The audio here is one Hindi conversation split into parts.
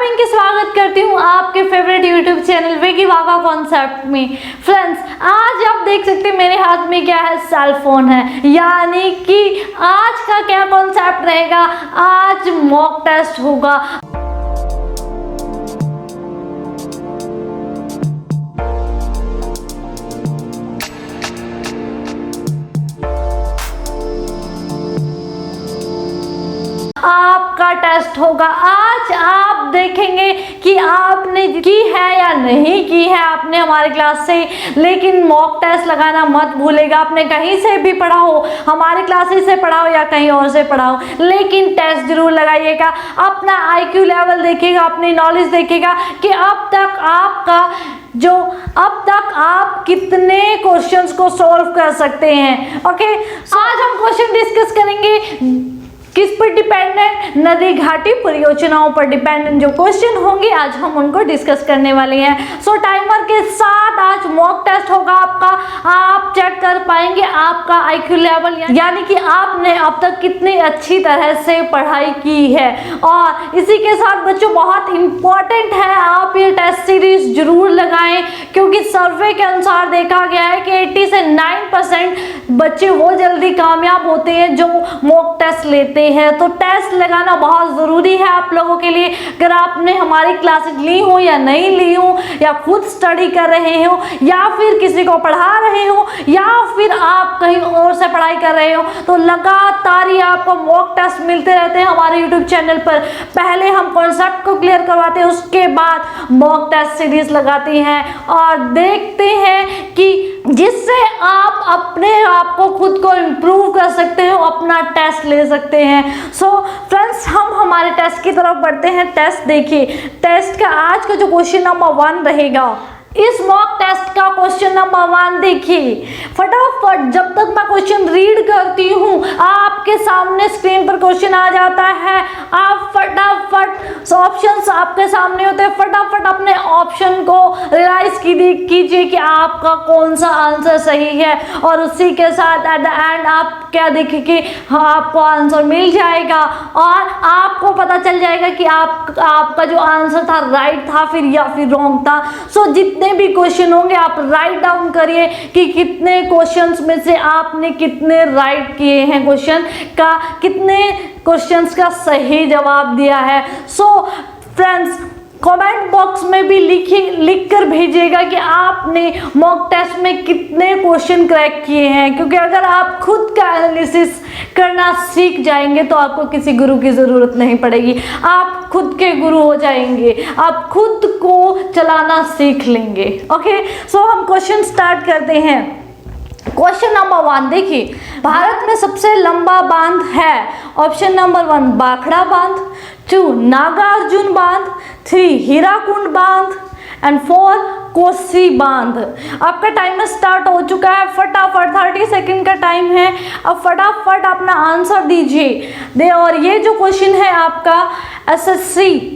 पिंकी स्वागत करती हूँ आपके favourite YouTube channel Vicky Vava concept में। फ्रेंड्स, आज आप देख सकते हैं मेरे हाथ में क्या है, सेल फोन है। यानी कि आज का क्या कॉन्सेप्ट रहेगा, आज मॉक टेस्ट होगा। आपका टेस्ट होगा। आज आप देखेंगे कि आपने की है या नहीं की है आपने हमारे क्लास से, लेकिन मॉक टेस्ट लगाना मत भूलेगा। आपने कहीं से भी पढ़ा हो, हमारे क्लासेस से पढ़ा हो या कहीं और से पढ़ा हो, लेकिन टेस्ट जरूर लगाइएगा। अपना आईक्यू लेवल देखिएगा, अपनी नॉलेज देखिएगा कि अब तक आप कितने क्वेश्चंस को सॉल्व कर सकते हैं। ओके, आज हम क्वेश्चन डिस्कस करेंगे किस पर डिपेंडेंट, नदी घाटी परियोजनाओं पर डिपेंडेंट जो क्वेश्चन होंगे आज हम उनको डिस्कस करने वाले हैं। सो टाइमर के साथ आज मॉक टेस्ट होगा आपका। आप चेक कर पाएंगे आपका आईक्यू लेवल, यानी कि आपने अब तक कितनी अच्छी तरह से पढ़ाई की है। और इसी के साथ बच्चों बहुत इंपॉर्टेंट है, आप ये टेस्ट सीरीज जरूर लगाएं, क्योंकि सर्वे के अनुसार देखा गया है कि 80 से 9% बच्चे वो जल्दी कामयाब होते हैं जो मॉक टेस्ट लेते हैं। तो टेस्ट लगाना बहुत जरूरी है आप लोगों के लिए। अगर आपने हमारी क्लासेस ली हो या नहीं ली हो, या खुद स्टडी कर रहे हो, या फिर किसी को पढ़ा रहे हो, या फिर आप कहीं और से पढ़ाई कर रहे हो, तो लगातार ही आपको मॉक टेस्ट मिलते रहते हैं हमारे यूट्यूब चैनल पर। पहले हम कॉन्सेप्ट को क्लियर करवाते हैं, उसके बाद मॉक टेस्ट सीरीज लगाते हैं और देखते हैं कि जिससे आप अपने आप को खुद को इम्प्रूव कर सकते हो, अपना टेस्ट ले सकते हैं। सो फ्रेंड्स, हम हमारे टेस्ट की तरफ बढ़ते हैं। टेस्ट देखिए, टेस्ट का आज का जो क्वेश्चन नंबर 1 रहेगा, इस मॉक टेस्ट का क्वेश्चन नंबर 1 देखिए। फटाफट जब तक मैं क्वेश्चन रीड करती हूँ आपके सामने स्क्रीन पर क्वेश्चन आ जाता है, आप फटाफट ऑप्शंस आपके सामने होते हैं, फटाफट अपने ऑप्शन को रियलाइज कीजिए कि आपका कौन सा आंसर सही है, और उसी के साथ एट द एंड आप क्या देखेंगे, आपको आंसर मिल जाएगा और आपको पता चल जाएगा कि आपका जो आंसर था राइट था या फिर रॉन्ग था। सो जितने भी क्वेश्चन होंगे आप राइट डाउन करिए कि कितने क्वेश्चंस में से आपने कितने राइट किए हैं, कितने क्वेश्चंस का सही जवाब दिया है। सो फ्रेंड्स, कमेंट बॉक्स में भी लिख कर भेजिएगा कि आपने मॉक टेस्ट में कितने क्वेश्चन क्रैक किए हैं, क्योंकि अगर आप खुद का एनालिसिस करना सीख जाएंगे तो आपको किसी गुरु की ज़रूरत नहीं पड़ेगी। आप खुद के गुरु हो जाएंगे, आप खुद को चलाना सीख लेंगे। ओके, सो हम क्वेश्चन स्टार्ट करते हैं। क्वेश्चन नंबर 1 देखिए, भारत में सबसे लंबा बांध है। ऑप्शन नंबर 1 भाखड़ा बांध, 2 नागार्जुन बांध, 3 हीराकुंड बांध एंड 4 कोसी बांध। आपका टाइमर स्टार्ट हो चुका है, फटाफट 30 सेकंड का टाइम है। अब फटाफट अपना आंसर दीजिए। और ये जो क्वेश्चन है आपका SSC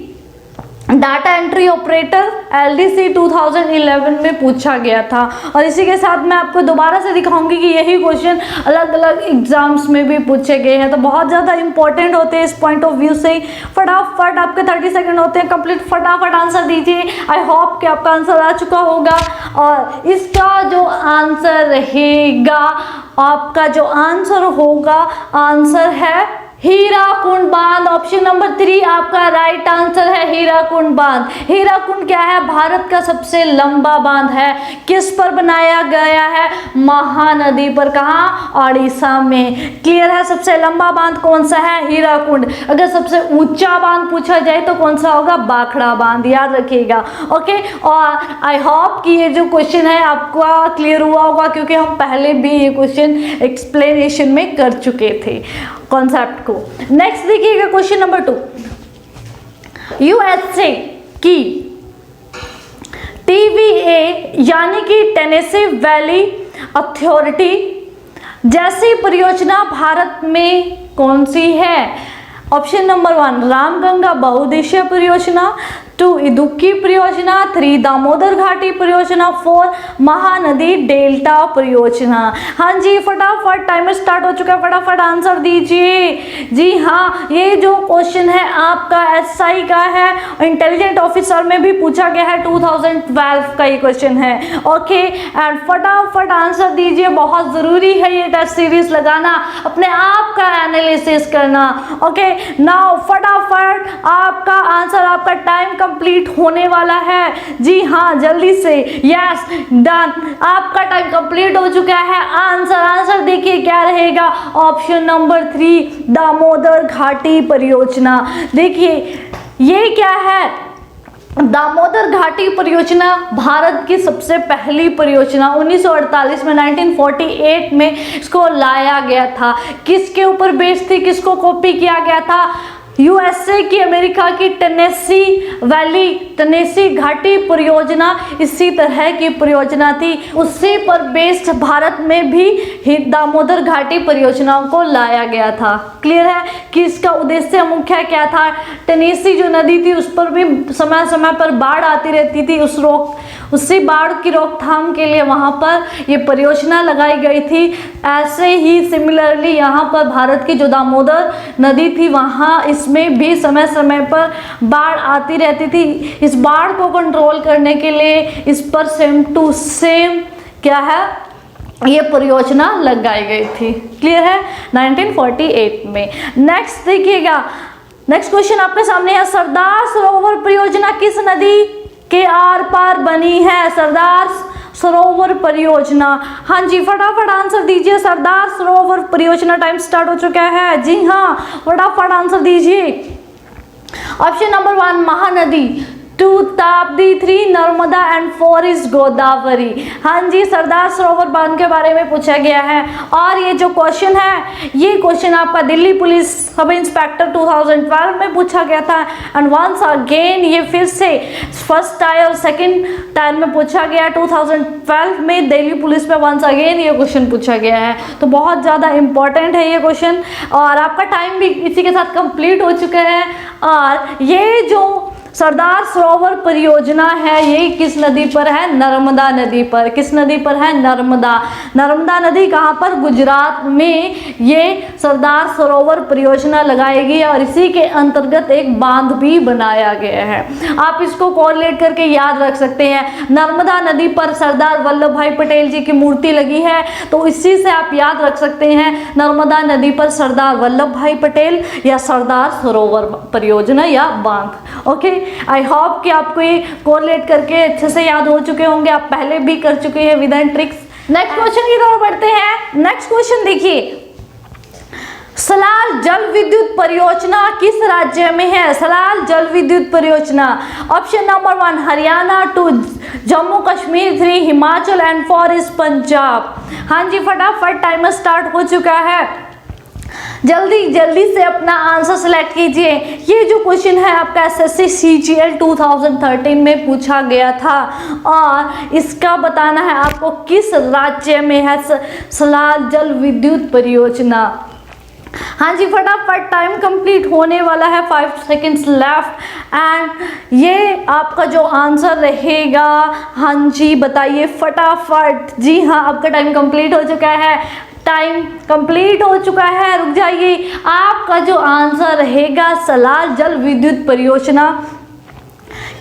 data entry operator LDC 2011 में पूछा गया था। और इसी के साथ मैं आपको दोबारा से दिखाऊंगी कि यही क्वेश्चन अलग अलग एग्जाम्स में भी पूछे गए हैं, तो बहुत ज़्यादा इंपॉर्टेंट होते हैं इस पॉइंट ऑफ व्यू से। फटाफट आपके 30 सेकंड होते हैं कंप्लीट, फटाफट आंसर दीजिए। आई होप कि आपका आंसर आ चुका होगा। और इसका जो आंसर रहेगा, आपका जो आंसर होगा, आंसर है हीराकुंड बांध। ऑप्शन नंबर 3 आपका राइट आंसर है, हीराकुंड बांध। हीराकुंड क्या है, भारत का सबसे लंबा बांध है। किस पर बनाया गया है, महानदी पर। कहाँ, उड़ीसा में। क्लियर है, सबसे लंबा बांध कौन सा है, हीराकुंड। अगर सबसे ऊंचा बांध पूछा जाए तो कौन सा होगा, भाखड़ा बांध, याद रखिएगा। ओके, और आई होप कि ये जो क्वेश्चन है आपका क्लियर हुआ होगा, क्योंकि हम पहले भी ये क्वेश्चन एक्सप्लेनेशन में कर चुके थे कॉन्सेप्ट को। नेक्स्ट देखिएगा क्वेश्चन नंबर 2, यूएसए की टीवीए यानी कि टेनेसी वैली अथॉरिटी जैसी परियोजना भारत में कौन सी है। ऑप्शन नंबर 1 रामगंगा बहुउद्देशीय परियोजना, 2 इदुक्की परियोजना, 3 दामोदर घाटी परियोजना, 4 महानदी डेल्टा परियोजना। हाँ जी, फटाफट टाइमर स्टार्ट हो चुका है, फटाफट आंसर दीजिए। जी हाँ, ये जो क्वेश्चन है आपका एसआई का है, इंटेलिजेंट ऑफिसर में भी पूछा गया है, 2012 का ये क्वेश्चन है। ओके, एंड फटाफट आंसर दीजिए, बहुत जरूरी है ये टेस्ट सीरीज लगाना, अपने आप का एनालिसिस करना। ओके, नाउ फटाफट आपका आंसर, आपका टाइम कंप्लीट होने वाला है। जी हाँ, जल्दी से, यस डन, आपका टाइम कंप्लीट हो चुका है। आंसर देखिए क्या रहेगा, ऑप्शन नंबर 3 दामोदर घाटी परियोजना। देखिए ये क्या है, दामोदर घाटी परियोजना भारत की सबसे पहली परियोजना 1948 में 1948 में इसको लाया गया था। किसके ऊपर बेस्ड थी, किसको कॉपी किया गया था? यूएसए की, अमेरिका की टेनेसी घाटी परियोजना इसी तरह की परियोजना थी, उसी पर बेस्ड भारत में भी दामोदर घाटी परियोजनाओं को लाया गया था। क्लियर है कि इसका उद्देश्य मुख्य क्या था? टेनेसी जो नदी थी उस पर भी समय समय पर बाढ़ आती रहती थी, उसी बाढ़ की रोकथाम के लिए वहां पर ये परियोजना लगाई गई थी। ऐसे ही सिमिलरली यहाँ पर भारत की जो दामोदर नदी थी वहाँ इसमें भी समय समय पर बाढ़ आती रहती थी। इस बाढ़ को कंट्रोल करने के लिए इस पर सेम टू सेम क्या है, ये परियोजना लगाई गई थी। क्लियर है, 1948 में। नेक्स्ट देखिएगा, नेक्स्ट क्वेश्चन आपके सामने है, सरदार सरोवर परियोजना किस नदी के आर पार बनी है? सरदार सरोवर परियोजना, हाँ जी, फटाफट आंसर दीजिए। सरदार सरोवर परियोजना, टाइम स्टार्ट हो चुका है। जी हाँ, फटाफट आंसर दीजिए। Option number 1 Mahanadi, 2 Tapti, 3 Narmada and 4 is Godavari. हाँ जी, सरदार सरोवर बांध के बारे में पूछा गया है। और ये जो क्वेश्चन है, ये क्वेश्चन आपका दिल्ली पुलिस सब इंस्पेक्टर 2012 में पूछा गया था। एंड वंस अगेन ये फिर से फर्स्ट टाइम और सेकंड टाइम में पूछा गया। 2012 में दिल्ली पुलिस में वंस अगेन ये क्वेश्चन पूछा गया है, तो बहुत ज़्यादा इंपॉर्टेंट है ये क्वेश्चन। और आपका टाइम भी इसी के साथ कंप्लीट हो चुका है। और ये जो सरदार सरोवर परियोजना है ये किस नदी पर है? नर्मदा नदी पर। किस नदी पर है? नर्मदा। नर्मदा नदी कहाँ पर? गुजरात में ये सरदार सरोवर परियोजना लगाएगी और इसी के अंतर्गत एक बांध भी बनाया गया है। आप इसको कोरिलेट करके याद रख सकते हैं। नर्मदा नदी पर सरदार वल्लभ भाई पटेल जी की मूर्ति लगी है, तो इसी से आप याद रख सकते हैं नर्मदा नदी पर सरदार वल्लभ भाई पटेल या सरदार सरोवर परियोजना या बांध। ओके, आई होप कि आपको ये कोरिलेट करके अच्छे से याद हो चुके होंगे, आप पहले भी कर चुके हैं with and tricks. Next question की तरफ बढ़ते हैं। नेक्स्ट क्वेश्चन देखिए, सलाल जल विद्युत परियोजना किस राज्य में है? सलाल जल विद्युत परियोजना, option number 1 Haryana, 2 Jammu Kashmir, 3 Himachal and 4 is Punjab. हाँ जी, फटाफट टाइमर स्टार्ट हो चुका है, जल्दी से अपना आंसर सेलेक्ट कीजिए। ये जो क्वेश्चन है आपका एसएससी सीजीएल 2013 में पूछा गया था और इसका बताना है आपको किस राज्य में है सलाल जल विद्युत परियोजना। हाँ जी, फटाफट टाइम कंप्लीट होने वाला है, 5 सेकेंड्स लेफ्ट। एंड ये आपका जो आंसर रहेगा, हाँ जी बताइए फटाफट। जी हाँ, आपका टाइम कंप्लीट हो चुका है, टाइम कंप्लीट हो चुका है, रुक जाइए। आपका जो आंसर रहेगा सलाल जल विद्युत परियोजना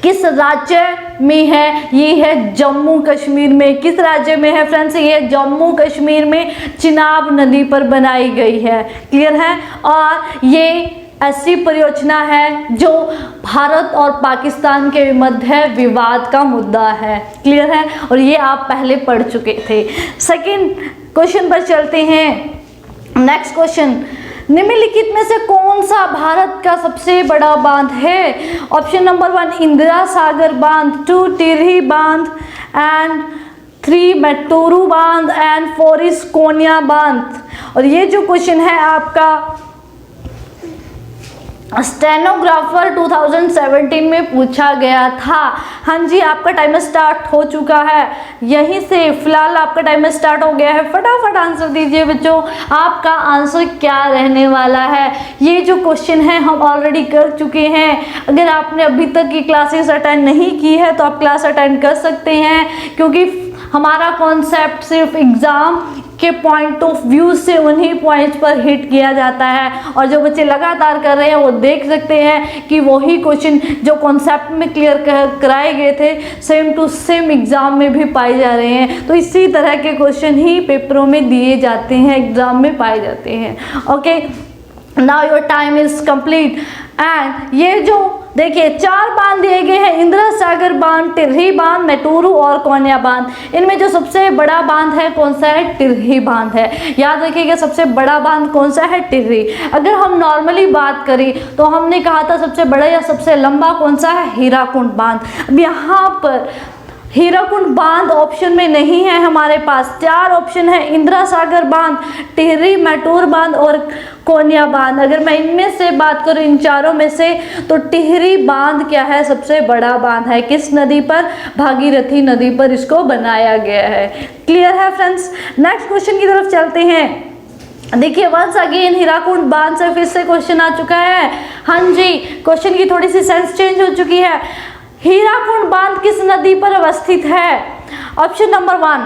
किस राज्य में है? ये है जम्मू कश्मीर में। किस राज्य में है फ्रेंड्स? ये जम्मू कश्मीर में चिनाब नदी पर बनाई गई है। क्लियर है? और ये ऐसी परियोजना है जो भारत और पाकिस्तान के मध्य विवाद का मुद्दा है। क्लियर है? और ये आप पहले पढ़ चुके थे। सेकंड क्वेश्चन पर चलते हैं। नेक्स्ट क्वेश्चन, निम्नलिखित में से कौन सा भारत का सबसे बड़ा बांध है? ऑप्शन नंबर 1 इंदिरा सागर बांध, 2 टिहरी बांध एंड 3 मेट्टूरू बांध एंड 4 इज कोनिया बांध। और ये जो क्वेश्चन है आपका स्टेनोग्राफर 2017 में पूछा गया था। हाँ जी, आपका टाइमर स्टार्ट हो चुका है, यहीं से फिलहाल आपका टाइमर स्टार्ट हो गया है। फटाफट आंसर दीजिए बच्चों, आपका आंसर क्या रहने वाला है। ये जो क्वेश्चन है हम ऑलरेडी कर चुके हैं। अगर आपने अभी तक की क्लासेस अटेंड नहीं की है तो आप क्लास अटेंड कर सकते हैं, क्योंकि हमारा कॉन्सेप्ट सिर्फ एग्जाम के पॉइंट ऑफ व्यू से उन्हीं पॉइंट्स पर हिट किया जाता है। और जो बच्चे लगातार कर रहे हैं वो देख सकते हैं कि वही क्वेश्चन जो कॉन्सेप्ट में क्लियर कराए गए थे सेम टू सेम एग्जाम में भी पाए जा रहे हैं। तो इसी तरह के क्वेश्चन ही पेपरों में दिए जाते हैं, एग्जाम में पाए जाते हैं। Okay, now your time is complete. And ये जो देखिए 4 बांध दिए गए हैं, इंदिरा सागर बांध, टिर्ही बांध, मेटुरु और कोन्या बांध। इनमें जो सबसे बड़ा बांध है कौन सा है? टिर्ही बांध है। याद रखिएगा सबसे बड़ा बांध कौन सा है? टिर्ही। अगर हम नॉर्मली बात करें तो हमने कहा था सबसे बड़ा या सबसे लंबा कौन सा है? हीराकुंड बांध। अब यहाँ पर हीराकुंड बांध ऑप्शन में नहीं है हमारे पास। 4 ऑप्शन है, इंदिरा सागर बांध, टिहरी, मेटूर बांध और कोन्या बांध। अगर मैं इनमें से बात करूं, इन चारों में से, तो टिहरी बांध क्या है? सबसे बड़ा बांध है। किस नदी पर? भागीरथी नदी पर इसको बनाया गया है। क्लियर है फ्रेंड्स? नेक्स्ट क्वेश्चन की तरफ चलते हैं। देखिए वंस अगेन हीराकुंड बांध से फिर से क्वेश्चन आ चुका है। हाँ जी, क्वेश्चन की थोड़ी सी सेंस चेंज हो चुकी है। हीराकुंड बांध किस नदी पर अवस्थित है? ऑप्शन नंबर 1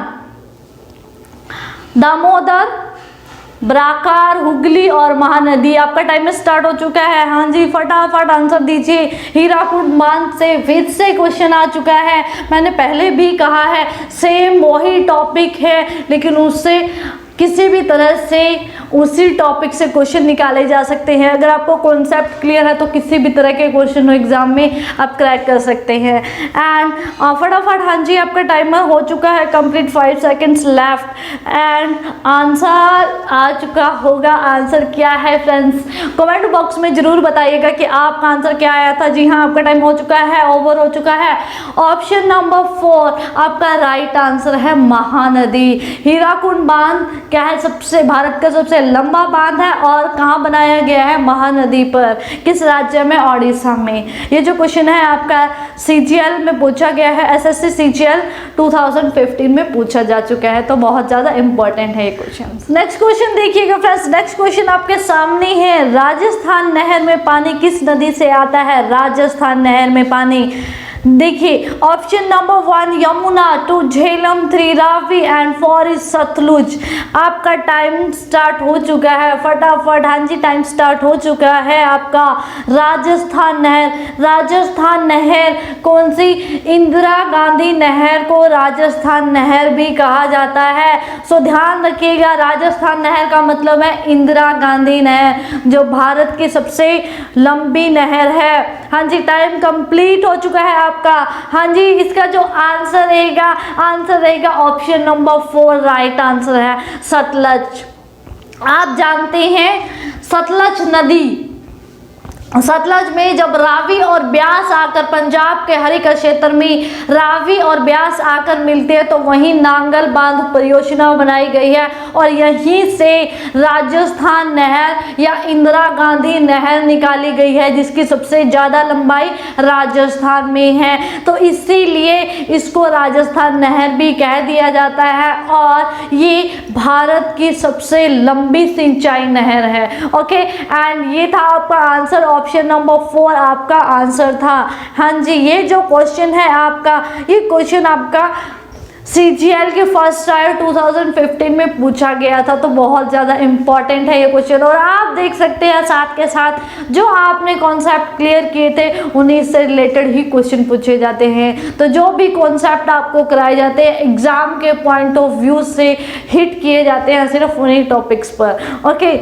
दामोदर, ब्राकार, हुगली और महानदी। आपका टाइम स्टार्ट हो चुका है। हाँ जी, फटाफट आंसर दीजिए। हीराकुंड बांध से फिर से क्वेश्चन आ चुका है। मैंने पहले भी कहा है सेम वही टॉपिक है, लेकिन उससे किसी भी तरह से उसी टॉपिक से क्वेश्चन निकाले जा सकते हैं। अगर आपको कॉन्सेप्ट क्लियर है तो किसी भी तरह के क्वेश्चन एग्जाम में आप क्रैक कर सकते हैं। एंड फटाफट, हाँ जी, आपका टाइमर हो चुका है complete, 5 seconds left and answer आ चुका होगा। आंसर क्या है फ्रेंड्स? कमेंट बॉक्स में जरूर बताइएगा कि आपका आंसर क्या आया था। जी हाँ, आपका टाइम हो चुका है, ओवर हो चुका है। ऑप्शन नंबर 4 आपका राइट आंसर है महानदी। हीराकुंड बांध क्या है? सबसे भारत का सबसे लंबा बांध है और कहाँ बनाया गया है? महानदी पर। किस राज्य में? ओडिशा में। ये जो क्वेश्चन है आपका सीजीएल में पूछा गया है, एसएससी सीजीएल 2015 में पूछा जा चुका है, तो बहुत ज्यादा इंपॉर्टेंट है ये क्वेश्चन। नेक्स्ट क्वेश्चन देखिएगा फ्रेंड्स, नेक्स्ट क्वेश्चन आपके सामने है। राजस्थान नहर में पानी किस नदी से आता है? राजस्थान नहर में पानी देखिए option number 1 Yamuna, 2 Jhelum, 3 Ravi and 4 is Sutlej. आपका टाइम स्टार्ट हो चुका है, फटाफट। हाँ जी, टाइम स्टार्ट हो चुका है आपका। राजस्थान नहर, राजस्थान नहर कौन सी? इंदिरा गांधी नहर को राजस्थान नहर भी कहा जाता है। सो ध्यान रखिएगा, राजस्थान नहर का मतलब है इंदिरा गांधी नहर, जो भारत की सबसे लंबी नहर है। हाँ जी, टाइम कंप्लीट हो चुका है आपका। हाँ जी, इसका जो आंसर रहेगा ऑप्शन नंबर 4 राइट आंसर है सतलज। आप जानते हैं सतलज नदी, सतलज में जब रावी और ब्यास आकर पंजाब के हरिका क्षेत्र में रावी और ब्यास आकर मिलते हैं तो वहीं नांगल बांध परियोजना बनाई गई है और यहीं से राजस्थान नहर या इंदिरा गांधी नहर निकाली गई है, जिसकी सबसे ज़्यादा लंबाई राजस्थान में है। तो इसीलिए इसको राजस्थान नहर भी कह दिया जाता है और ये भारत की सबसे लंबी सिंचाई नहर है। ओके, एंड ये था आपका आंसर। ऑप्शन नंबर 4 आपका आंसर था। हाँ जी, ये जो क्वेश्चन है आपका, ये क्वेश्चन आपका सीजीएल के फर्स्ट ट्रायल 2015 में पूछा गया था, तो बहुत ज़्यादा इंपॉर्टेंट है ये क्वेश्चन। और आप देख सकते हैं साथ के साथ जो आपने कॉन्सेप्ट क्लियर किए थे उन्हीं से रिलेटेड ही क्वेश्चन पूछे जाते हैं। तो जो भी कॉन्सेप्ट आपको कराए जाते हैं एग्जाम के पॉइंट ऑफ व्यू से हिट किए जाते हैं सिर्फ उन्हीं टॉपिक्स पर। ओके,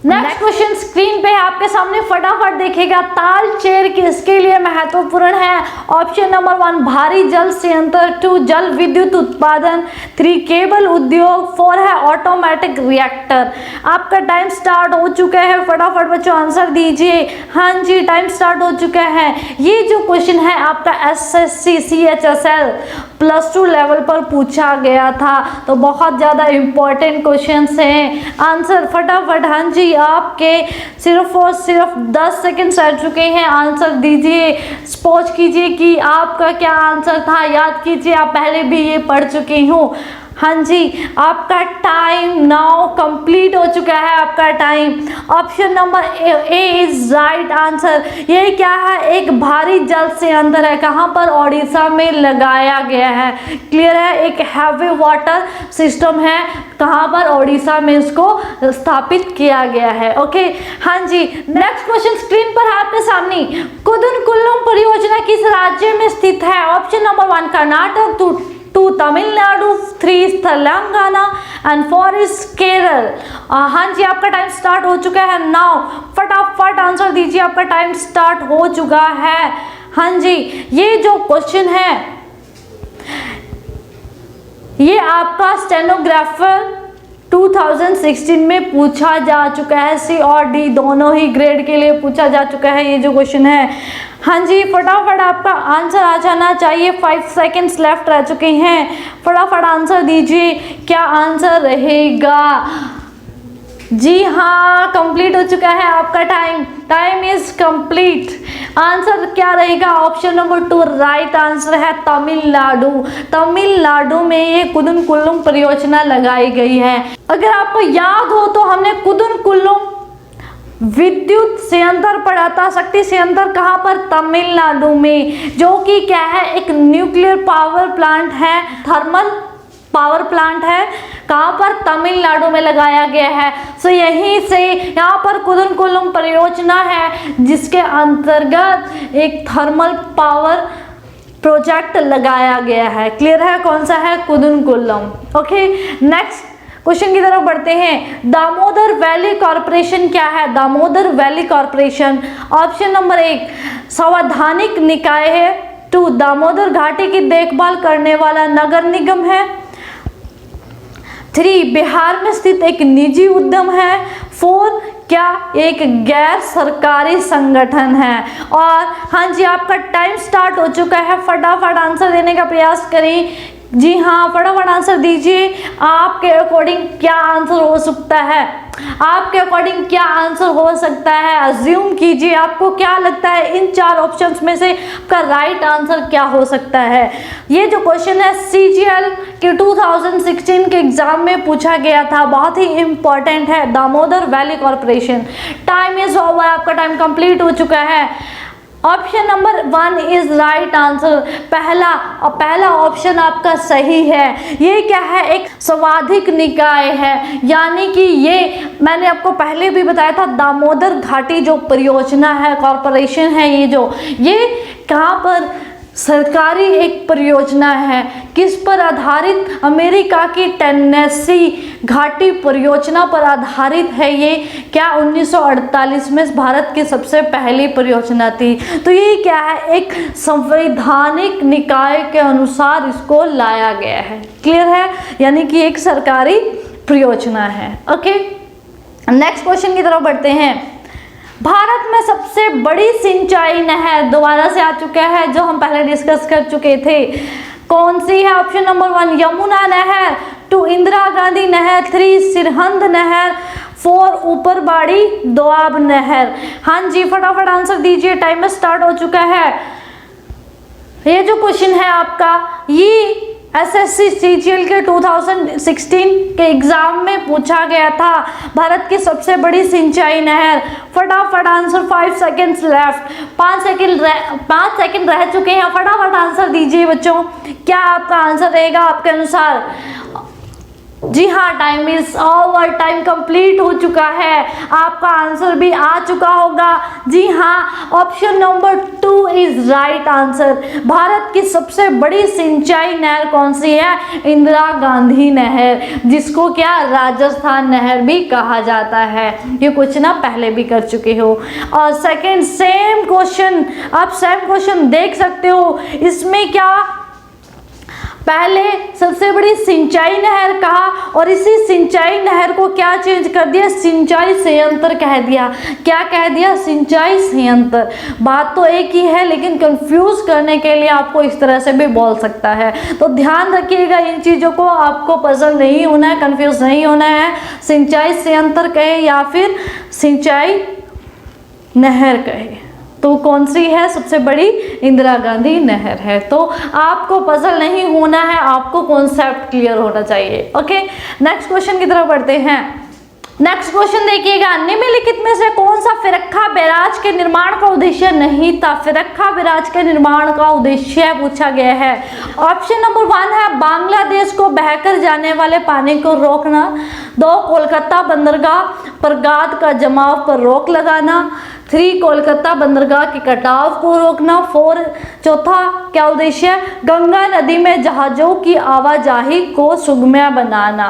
नेक्स्ट क्वेश्चन स्क्रीन पे आपके सामने, फटाफट देखिएगा। ताल चेर किसके लिए महत्वपूर्ण है? ऑप्शन नंबर 1 भारी जल संयंत्र, 2 जल विद्युत उत्पादन, 3 केबल उद्योग, 4 है ऑटोमेटिक रिएक्टर। आपका टाइम स्टार्ट हो चुका है, फटाफट बच्चों आंसर दीजिए। हाँ जी, टाइम स्टार्ट हो चुका है। ये जो क्वेश्चन है आपका एसएससी CHSL +2 लेवल पर पूछा गया था, तो बहुत ज़्यादा इंपॉर्टेंट क्वेश्चन हैं। आंसर फटाफट हाँ जी आपके सिर्फ और सिर्फ 10 सेकंड रह चुके हैं, आंसर दीजिए, स्पॉच कीजिए कि आपका क्या आंसर था, याद कीजिए आप पहले भी ये पढ़ चुके हो। हाँ जी, आपका टाइम नाउ कंप्लीट हो चुका है, आपका time. Option number A is right answer. ये क्या है, एक भारी जल से अंदर है, कहाँ पर, ओडिशा में लगाया गया है। क्लियर है, एक हैवी वाटर सिस्टम है, कहाँ पर, ओडिशा में इसको स्थापित किया गया है। ओके, हाँ जी। नेक्स्ट क्वेश्चन स्क्रीन पर है आपके सामने। कुदुनकुल्लम परियोजना किस राज्य में स्थित है? Option number 1 Karnataka, 2 Tamil Nadu, 3 Telangana and 4 is Kerala. हाँ जी, आपका टाइम स्टार्ट हो चुका है नाउ, फटाफट आंसर दीजिए, आपका टाइम स्टार्ट हो चुका है। हाँ जी, ये जो क्वेश्चन है ये आपका स्टेनोग्राफर 2016 में पूछा जा चुका है, सी और डी दोनों ही ग्रेड के लिए पूछा जा चुका है ये जो क्वेश्चन है। हाँ जी, फटाफट आपका आंसर आ जाना चाहिए, 5 सेकंड्स लेफ्ट रह चुके हैं, फटाफट आंसर दीजिए, क्या आंसर रहेगा? जी हाँ, कंप्लीट हो चुका है आपका time, time is complete. Answer क्या रहेगा? ऑप्शन नंबर 2 राइट आंसर है तमिलनाडु। तमिलनाडु में ये कुदुनकुल्लम परियोजना लगाई गई है। अगर आपको याद हो तो हमने कुदुनकुल्लम विद्युत संयंत्र पढ़ा था, शक्ति संयंत्र, कहाँ पर, तमिलनाडु में, जो कि क्या है, एक न्यूक्लियर पावर प्लांट है, थर्मल पावर प्लांट है, कहाँ पर, तमिलनाडु में लगाया गया है। सो यहीं से यहाँ पर कुदुनकुल्लम परियोजना है जिसके अंतर्गत एक थर्मल पावर प्रोजेक्ट लगाया गया है। क्लियर है, कौन सा है? कुदुनकुल्लम। ओके, नेक्स्ट क्वेश्चन की तरफ बढ़ते हैं। दामोदर वैली कॉर्पोरेशन क्या है? Damodar valley corporation, option number 1 संवैधानिक निकाय है, 2 दामोदर घाटी की देखभाल करने वाला नगर निगम है, 3 बिहार में स्थित एक निजी उद्यम है, 4 क्या एक गैर सरकारी संगठन है। और हाँ जी, आपका टाइम स्टार्ट हो चुका है, फटाफट आंसर देने का प्रयास करें। जी हाँ, फटाफट आंसर दीजिए, आपके अकॉर्डिंग क्या आंसर हो सकता है? आपके अकॉर्डिंग क्या आंसर हो सकता है? अज्यूम कीजिए, आपको क्या लगता है इन 4 ऑप्शंस में से आपका राइट आंसर क्या हो सकता है? ये जो क्वेश्चन है CGL के 2016 के एग्जाम में पूछा गया था, बहुत ही इंपॉर्टेंट है, Damodar valley corporation. Time is over, आपका टाइम कंप्लीट हो चुका है। Option number 1 is right answer, पहला ऑप्शन आपका सही है। ये क्या है, एक संवैधानिक निकाय है, यानी कि ये मैंने आपको पहले भी बताया था, दामोदर घाटी जो परियोजना है, कॉर्पोरेशन है, ये कहाँ पर, सरकारी एक परियोजना है। किस पर आधारित? अमेरिका की टेनेसी घाटी परियोजना पर आधारित है ये। क्या 1948 में भारत की सबसे पहली परियोजना थी। तो ये क्या है, एक संवैधानिक निकाय के अनुसार इसको लाया गया है। क्लियर है, यानी कि एक सरकारी परियोजना है। ओके, नेक्स्ट क्वेश्चन की तरफ बढ़ते हैं। भारत में सबसे बड़ी सिंचाई नहर दोबारा से आ चुका है, जो हम पहले डिस्कस कर चुके थे, कौन सी है? ऑप्शन नंबर 1 यमुना नहर, 2 इंदिरा गांधी नहर, 3 सिरहिंद नहर, 4 ऊपरबाड़ी दोआब नहर। हाँ जी, फटाफट आंसर दीजिए, टाइमर स्टार्ट हो चुका है। ये जो क्वेश्चन है आपका, ये SSC CGL के 2016 के एग्जाम में पूछा गया था, भारत की सबसे बड़ी सिंचाई नहर। फटाफट आंसर, 5 सेकंड्स लेफ्ट, 5 सेकंड रह चुके हैं, फटाफट आंसर दीजिए बच्चों, क्या आपका आंसर रहेगा आपके अनुसार? जी हाँ, time is over, time complete हो चुका है, आपका आंसर भी आ चुका होगा। जी हाँ, option number 2 is right answer. Bharat की सबसे बड़ी सिंचाई नहर कौन सी है? इंदिरा गांधी नहर, जिसको क्या राजस्थान नहर भी कहा जाता है। ये क्वेश्चन आप पहले भी कर चुके हो। और सेकंड सेम क्वेश्चन, आप सेम क्वेश्चन देख सकते हो, इसमें क्या पहले सबसे बड़ी सिंचाई नहर कहा और इसी सिंचाई नहर को क्या चेंज कर दिया, सिंचाई संयंत्र कह दिया। क्या कह दिया, सिंचाई संयंत्र। बात तो एक ही है लेकिन कंफ्यूज करने के लिए आपको इस तरह से भी बोल सकता है। तो ध्यान रखिएगा इन चीजों को, आपको पजल नहीं होना है, कंफ्यूज नहीं होना है। सिंचाई संयंत्र कहे या फिर सिंचाई नहर कहे तो कौन सी है सबसे बड़ी, इंदिरा गांधी नहर है। तो आपको पजल नहीं होना है, आपको कॉन्सेप्ट क्लियर होना चाहिए। ओके, नेक्स्ट क्वेश्चन की तरफ बढ़ते हैं। नेक्स्ट क्वेश्चन देखिएगा, निम्नलिखित में से कौन सा फिरक्का बैराज के निर्माण का उद्देश्य नहीं था। फिरक्का बैराज के निर्माण का उद्देश्य पूछा गया है। ऑप्शन नंबर 1 है बांग्लादेश को बहकर जाने वाले पानी को रोकना। 2 कोलकाता बंदरगाह पर गाद का जमाव पर रोक लगाना। 3 कोलकाता बंदरगाह के कटाव को रोकना। 4 चौथा क्या उद्देश्य, गंगा नदी में जहाजों की आवाजाही को सुगम्य बनाना।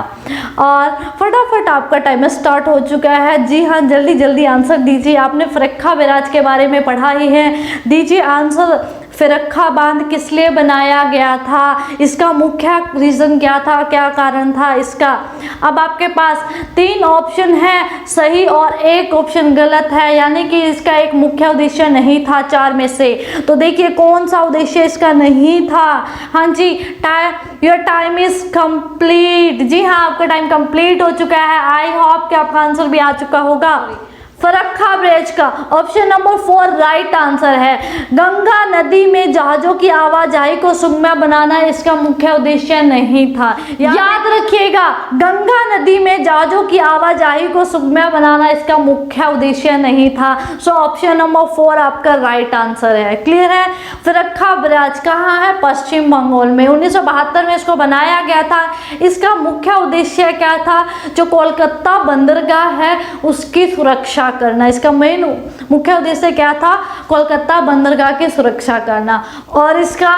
और फटाफट आपका टाइमर स्टार्ट हो चुका है। जी हाँ, जल्दी जल्दी आंसर दीजिए। आपने फिरक्का बैराज के बारे में पढ़ा ही है, दीजिए आंसर। फिरक्का बांध किस लिए बनाया गया था, इसका मुख्य रीजन क्या था, क्या कारण था इसका। अब आपके पास 3 ऑप्शन है सही और 1 ऑप्शन गलत है, यानी कि इसका एक मुख्य उद्देश्य नहीं था 4 में से। तो देखिए कौन सा उद्देश्य इसका नहीं था। हाँ जी, योर टाइम इज कंप्लीट। जी हाँ, आपका टाइम कंप्लीट हो चुका है। आई होप कि आपका आंसर भी आ चुका होगा। फरक्का ब्रिज का ऑप्शन नंबर 4 राइट आंसर है। गंगा नदी में जहाजों की आवाजाही को सुगम्य बनाना इसका मुख्य उद्देश्य नहीं था। याद रखिएगा, गंगा नदी में जहाजों की आवाजाही को सुगम्य बनाना इसका मुख्य उद्देश्य नहीं था। सो ऑप्शन नंबर 4 आपका राइट आंसर है। क्लियर है। फरक्का ब्रिज कहाँ है, पश्चिम बंगाल में। 1972 में इसको बनाया गया था। इसका मुख्य उद्देश्य क्या था, जो कोलकाता बंदरगाह है उसकी सुरक्षा करना। इसका मेन मुख्य उद्देश्य क्या था, कोलकाता बंदरगाह की सुरक्षा करना। और इसका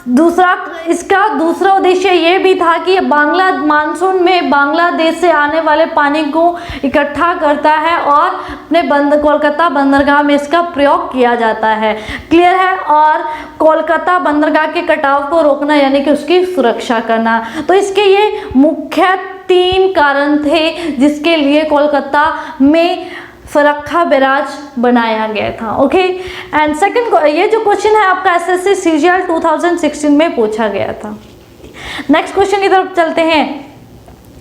दूसरा उद्देश्य ये भी था कि मानसून में बांग्लादेश से आने वाले पानी को इकट्ठा करता है और अपने कोलकाता बंदरगाह में इसका प्रयोग किया जाता है। क्लियर है। और कोलकाता बंदरगाह के कटाव को रोकना यानी कि उसकी सुरक्षा करना। तो इसके ये मुख्य 3 कारण थे जिसके लिए कोलकाता में फरक्का बैराज बनाया गया था। ओके, एंड सेकंड, ये जो क्वेश्चन है आपका एसएससी सीजीएल 2016 में पूछा गया था। नेक्स्ट क्वेश्चन की तरफ चलते हैं।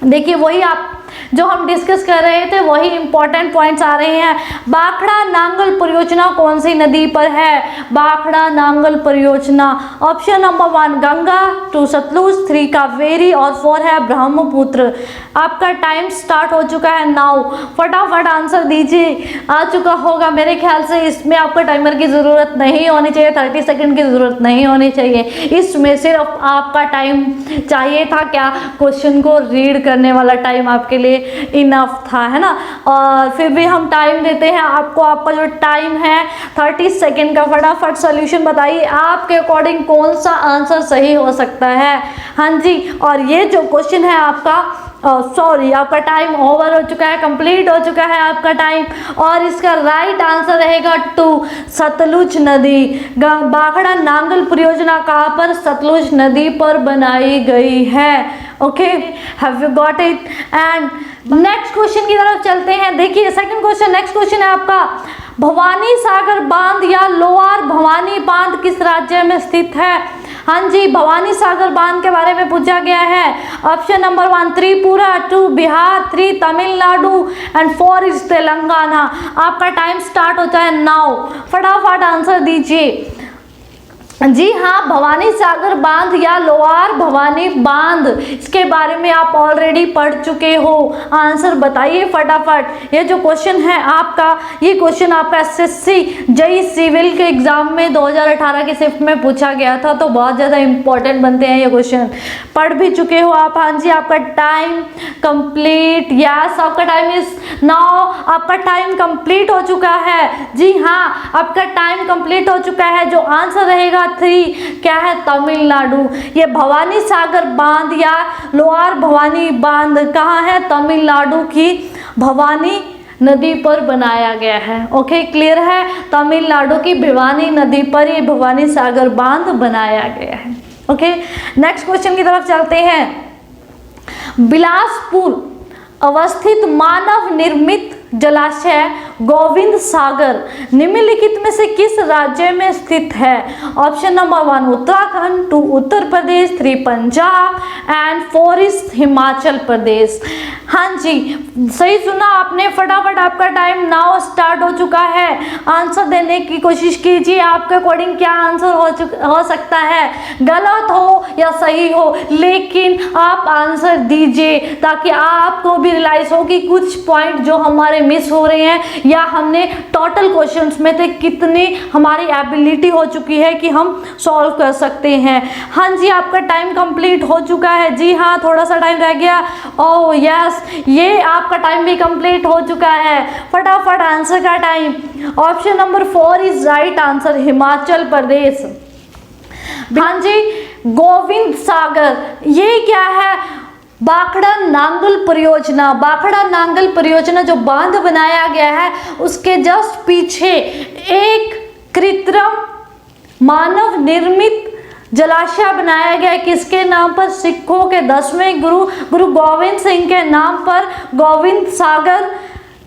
देखिए वही आप जो हम डिस्कस कर रहे थे वही इंपॉर्टेंट पॉइंट्स आ रहे हैं। बाखड़ा नांगल परियोजना कौन सी नदी पर है, बाखड़ा नांगल परियोजना। ऑप्शन नंबर 1 गंगा, 2 सतलुज, 3 कावेरी और 4 है ब्रह्मपुत्र। आपका टाइम स्टार्ट हो चुका है नाउ। फटाफट आंसर दीजिए। आ चुका होगा मेरे ख्याल से। इसमें आपका टाइमर की ज़रूरत नहीं होनी चाहिए, 30 सेकेंड की ज़रूरत नहीं होनी चाहिए। इसमें सिर्फ आपका टाइम चाहिए था क्या, क्वेश्चन को रीड करने वाला टाइम आपके लिए इनफ था, है ना। और फिर भी हम टाइम देते हैं आपको। आपका जो टाइम है 30 सेकेंड का। फटाफट सॉल्यूशन बताइए आपके अकॉर्डिंग कौन सा आंसर सही हो सकता है। हाँ जी, और ये जो क्वेश्चन है आपका आपका टाइम ओवर हो चुका है, कंप्लीट हो चुका है आपका टाइम। और इसका राइट आंसर रहेगा 2 सतलुज नदी। बाखड़ा नांगल परियोजना कहाँ पर, सतलुज नदी पर बनाई गई है। Okay, have you got it. And next question की तरफ चलते हैं। देखिए सेकंड क्वेश्चन, नेक्स्ट क्वेश्चन है आपका, भवानी सागर बांध या लोअर भवानी बांध किस राज्य में स्थित है। हाँ जी, भवानी सागर बांध के बारे में पूछा गया है। Option number 1 Tripura, 2 Bihar, 3 Tamil Nadu and 4 is Telangana. आपका टाइम स्टार्ट होता है नाउ। फटाफट आंसर दीजिए। जी हाँ, भवानी सागर बांध या लोअर भवानी बांध, इसके बारे में आप ऑलरेडी पढ़ चुके हो। आंसर बताइए फटाफट। ये जो क्वेश्चन है आपका, ये क्वेश्चन आपका एसएससी जेईई सिविल के एग्जाम में 2018 के शिफ्ट में पूछा गया था। तो बहुत ज़्यादा इंपॉर्टेंट बनते हैं ये क्वेश्चन, पढ़ भी चुके हो आप। हाँ जी, आपका टाइम कंप्लीट। यस, आपका टाइम इज नाउ। आपका टाइम कंप्लीट हो चुका है। जी हाँ, आपका टाइम कंप्लीट हो चुका है। जो आंसर रहेगा 3 क्या है, तमिलनाडु। ये भवानी सागर बांध या लोअर भवानी बांध कहाँ है, तमिलनाडु की भवानी नदी पर बनाया गया है। ओके, क्लियर है। तमिलनाडु की भिवानी नदी पर ये भवानी सागर बांध बनाया गया है। ओके, नेक्स्ट क्वेश्चन की तरफ चलते हैं। बिलासपुर अवस्थित मानव निर्मित जलाशय गोविंद सागर निम्नलिखित में से किस राज्य में स्थित है? Option number 1 Uttarakhand, 2 Uttar Pradesh, 3 Punjab and 4 is Himachal Pradesh. हाँ जी, सही सुना आपने। फटाफट आपका टाइम नाउ स्टार्ट हो चुका है। आंसर देने की कोशिश कीजिए, आपके अकॉर्डिंग क्या आंसर हो सकता है, गलत हो या सही हो, लेकिन आप आंसर दीजिए ताकि आपको भी रियलाइज हो कि कुछ पॉइंट जो हमारे मिस हो रहे हैं या हमने टोटल क्वेश्चंस में थे कितनी हमारी एबिलिटी हो चुकी है कि हम सॉल्व कर सकते हैं। हाँ जी, आपका टाइम कंप्लीट हो चुका है। जी हाँ, थोड़ा सा टाइम रह गया। ओह यस, ये आपका टाइम भी कंप्लीट हो चुका है। फटाफट आंसर का time. Option number 4 is right answer, Himachal Pradesh. हाँ जी, गोविंद सागर ये क्या है? भाखड़ा नांगल परियोजना। भाखड़ा नांगल परियोजना जो बांध बनाया गया है उसके जस्ट पीछे एक कृत्रिम मानव निर्मित जलाशय बनाया गया है। किसके नाम पर? सिखों के 10वें गुरु गोविंद सिंह के नाम पर गोविंद सागर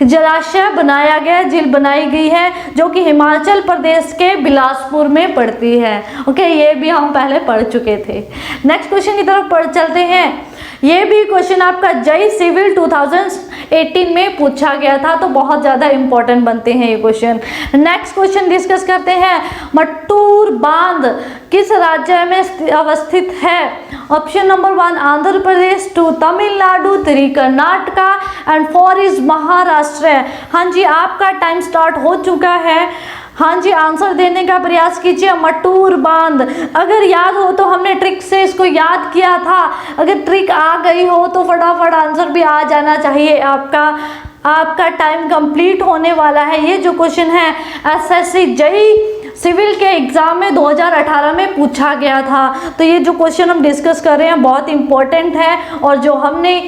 जलाशय बनाया गया, झील बनाई गई है जो कि हिमाचल प्रदेश के बिलासपुर में पड़ती है। ओके, ये भी हम पहले पढ़ चुके थे। नेक्स्ट क्वेश्चन की तरफ चलते हैं। ये भी क्वेश्चन आपका जय सिविल 2018 में पूछा गया था, तो बहुत ज़्यादा इंपॉर्टेंट बनते हैं ये क्वेश्चन। नेक्स्ट क्वेश्चन डिस्कस करते हैं। मट्टूर बांध किस राज्य में अवस्थित है? Option number 1 Andhra Pradesh, 2 Tamil Nadu, 3 Karnataka and 4 is Maharashtra. हाँ जी, आपका टाइम स्टार्ट हो चुका है। हाँ जी, आंसर देने का प्रयास कीजिए। मट्टूर बांध, अगर याद हो तो हमने ट्रिक से इसको याद किया था। अगर ट्रिक आ गई हो तो फटाफट आंसर भी आ जाना चाहिए आपका टाइम कंप्लीट होने वाला है। ये जो क्वेश्चन है एसएससी जेईई सिविल के एग्जाम में 2018 में पूछा गया था। तो ये जो क्वेश्चन हम डिस्कस कर रहे हैं बहुत इंपॉर्टेंट है और जो हमने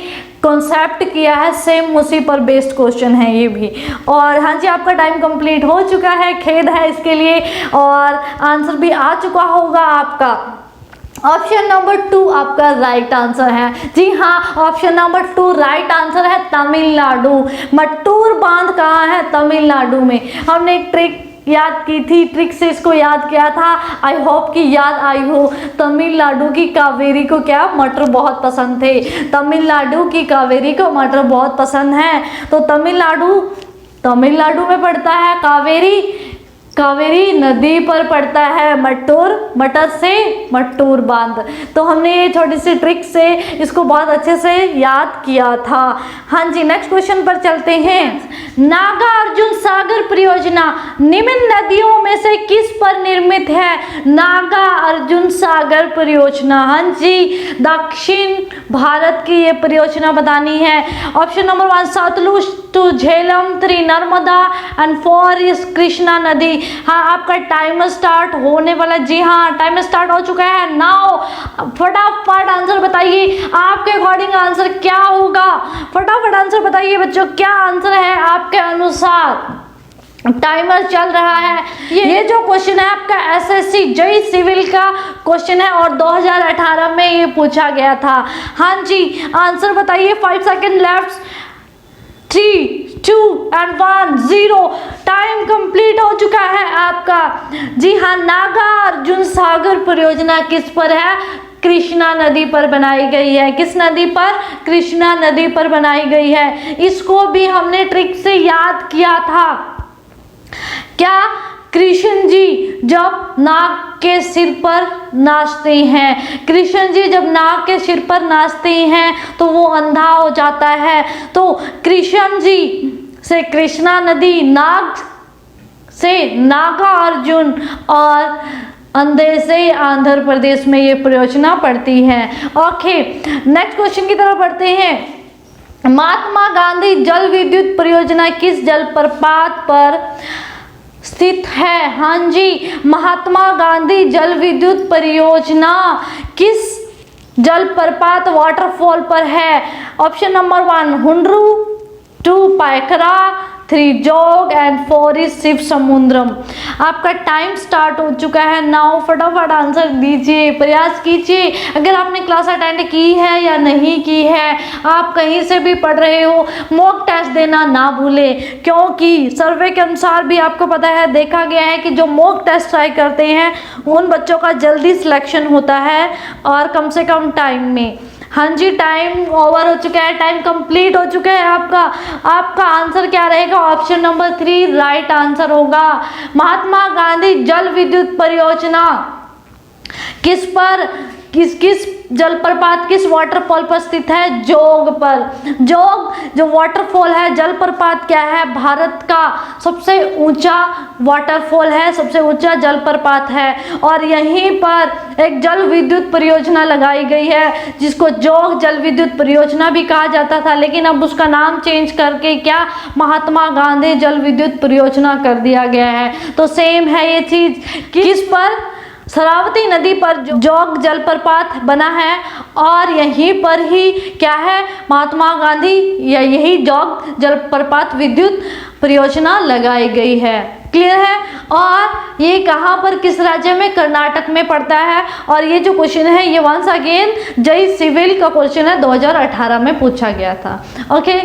कॉन्सेप्ट किया है सेम उसी पर बेस्ड क्वेश्चन है ये भी। और हाँ जी, आपका टाइम कंप्लीट हो चुका है, खेद है इसके लिए, और आंसर भी आ चुका होगा आपका। ऑप्शन नंबर 2 आपका राइट आंसर है। जी हाँ, ऑप्शन नंबर 2 राइट आंसर है, तमिलनाडु। मट्टूर बांध कहाँ है? तमिलनाडु में। हमने एक ट्रिक याद की थी, ट्रिक से इसको याद किया था। आई होप कि याद आई हो। तमिलनाडु की कावेरी को क्या मटर बहुत पसंद थे, तमिलनाडु की कावेरी को मटर बहुत पसंद है। तो तमिलनाडु में पड़ता है कावेरी नदी पर पड़ता है मटर से मट्टूर बांध। तो हमने ये छोटी सी ट्रिक से इसको बहुत अच्छे से याद किया था। हाँ जी, नेक्स्ट क्वेश्चन पर चलते हैं। नागा अर्जुन सागर परियोजना निम्न नदियों में से किस पर निर्मित है? नागा अर्जुन सागर परियोजना, हाँ जी, दक्षिण भारत की ये परियोजना बतानी है। Option number 1 Sutlej, 2 Jhelum, 3 Narmada and 4 is Krishna नदी। हाँ, आपका टाइम स्टार्ट होने वाला। जी हाँ, टाइम स्टार्ट हो चुका है। नाउ फटाफट आंसर बताइए, आपके अकॉर्डिंग आंसर क्या होगा? फटाफट आंसर बताइए बच्चों, क्या आंसर है आपके अनुसार? टाइमर चल रहा है। ये जो क्वेश्चन है आपका एसएससी जेईई सिविल का क्वेश्चन है और 2018 में ये पूछा गया था। हाँ जी, आंसर बताइए। 5 second left. 3, 2 and 1 0। Time complete हो चुका है आपका। जी हाँ, नागा अर्जुन सागर परियोजना किस पर है? कृष्णा नदी पर बनाई गई है। किस नदी पर? कृष्णा नदी पर बनाई गई है। इसको भी हमने ट्रिक से याद किया था। क्या? कृष्ण जी जब नाग के सिर पर नाचते हैं, कृष्ण जी जब नाग के सिर पर नाचते हैं तो वो अंधा हो जाता है। तो कृष्ण जी से कृष्णा नदी, नाग से नागा अर्जुन और अंधे से आंध्र प्रदेश में ये परियोजना पड़ती है। ओके, नेक्स्ट क्वेश्चन की तरफ बढ़ते हैं। महात्मा गांधी जल विद्युत परियोजना किस जलप्रपात पर स्थित है? हाँ जी, महात्मा गांधी जल विद्युत परियोजना किस जलप्रपात वाटरफॉल पर है? ऑप्शन नंबर 1 हुंड्रू, 2 पायकरा, 3 जोग एंड 4 इज शिव समुद्रम। आपका टाइम स्टार्ट हो चुका है नाउ, फटाफट आंसर दीजिए, प्रयास कीजिए। अगर आपने क्लास अटेंड की है या नहीं की है, आप कहीं से भी पढ़ रहे हो, मॉक टेस्ट देना ना भूलें, क्योंकि सर्वे के अनुसार भी आपको पता है, देखा गया है कि जो मॉक टेस्ट ट्राई करते हैं उन बच्चों का जल्दी सिलेक्शन होता है और कम से कम टाइम में। हाँ जी, टाइम ओवर हो चुका है, टाइम कंप्लीट हो चुका है आपका। आपका आंसर क्या रहेगा? ऑप्शन नंबर 3 राइट आंसर होगा। महात्मा गांधी जल विद्युत परियोजना किस पर, किस जलप्रपात, किस वाटरफॉल पर स्थित है? जोग पर। जोग जो वाटरफॉल है, जलप्रपात क्या है? भारत का सबसे ऊंचा वाटरफॉल है, सबसे ऊंचा जलप्रपात है, और यहीं पर एक जल विद्युत परियोजना लगाई गई है जिसको जोग जल विद्युत परियोजना भी कहा जाता था, लेकिन अब उसका नाम चेंज करके क्या, महात्मा गांधी जल विद्युत परियोजना कर दिया गया है। तो सेम है ये चीज, किस पर? शरावती नदी पर जोग जलप्रपात बना है, और यहीं पर ही क्या है, महात्मा गांधी या यही जोग जलप्रपात विद्युत परियोजना लगाई गई है। क्लियर है? और ये कहाँ पर, किस राज्य में? कर्नाटक में पड़ता है। और ये जो क्वेश्चन है ये वंस अगेन जेईई सिविल का क्वेश्चन है, 2018 में पूछा गया था। ओके।